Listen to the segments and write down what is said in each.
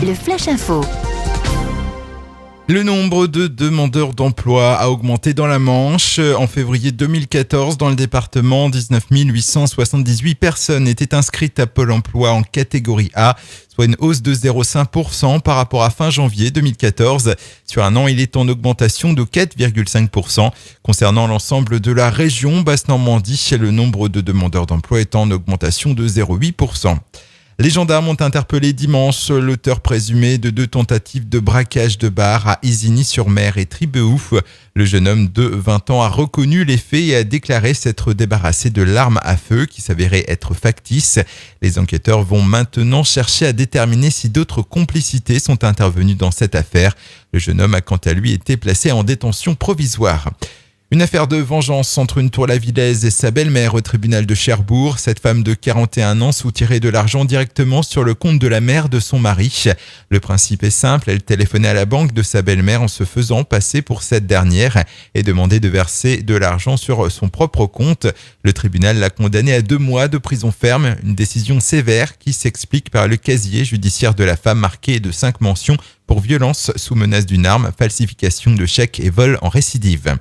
le Flash Info. Le nombre de demandeurs d'emploi a augmenté dans la Manche. En février 2014, dans le département, 19 878 personnes étaient inscrites à Pôle emploi en catégorie A, soit une hausse de 0,5% par rapport à fin janvier 2014. Sur un an, il est en augmentation de 4,5%. Concernant l'ensemble de la région Basse-Normandie, le nombre de demandeurs d'emploi est en augmentation de 0,8%. Les gendarmes ont interpellé dimanche l'auteur présumé de 2 tentatives de braquage de bar à Isigny-sur-Mer et Tribéouf. Le jeune homme de 20 ans a reconnu les faits et a déclaré s'être débarrassé de l'arme à feu qui s'avérait être factice. Les enquêteurs vont maintenant chercher à déterminer si d'autres complicités sont intervenues dans cette affaire. Le jeune homme a quant à lui été placé en détention provisoire. Une affaire de vengeance entre une Tour-la-Villaise et sa belle-mère au tribunal de Cherbourg. Cette femme de 41 ans soutirait de l'argent directement sur le compte de la mère de son mari. Le principe est simple, elle téléphonait à la banque de sa belle-mère en se faisant passer pour cette dernière et demandait de verser de l'argent sur son propre compte. Le tribunal l'a condamnée à 2 mois de prison ferme, une décision sévère qui s'explique par le casier judiciaire de la femme marqué de 5 mentions pour violence sous menace d'une arme, falsification de chèques et vol en récidive.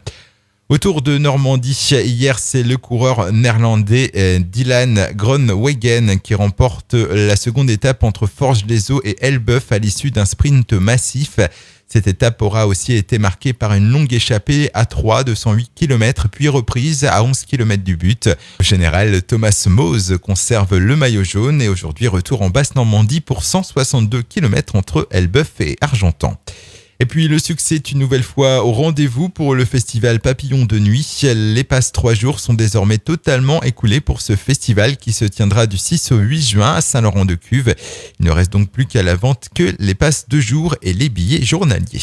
Au Tour de Normandie, hier, c'est le coureur néerlandais Dylan Groenewegen qui remporte la seconde étape entre Forges-les-Eaux et Elbeuf à l'issue d'un sprint massif. Cette étape aura aussi été marquée par une longue échappée à 3 de 108 km, puis reprise à 11 km du but. Le général Thomas Mose conserve le maillot jaune et aujourd'hui retour en Basse-Normandie pour 162 km entre Elbeuf et Argentan. Et puis le succès est une nouvelle fois au rendez-vous pour le festival Papillon de Nuit. Les passes 3 jours sont désormais totalement écoulés pour ce festival qui se tiendra du 6 au 8 juin à Saint-Laurent-de-Cuve. Il ne reste donc plus qu'à la vente que les passes 2 jours et les billets journaliers.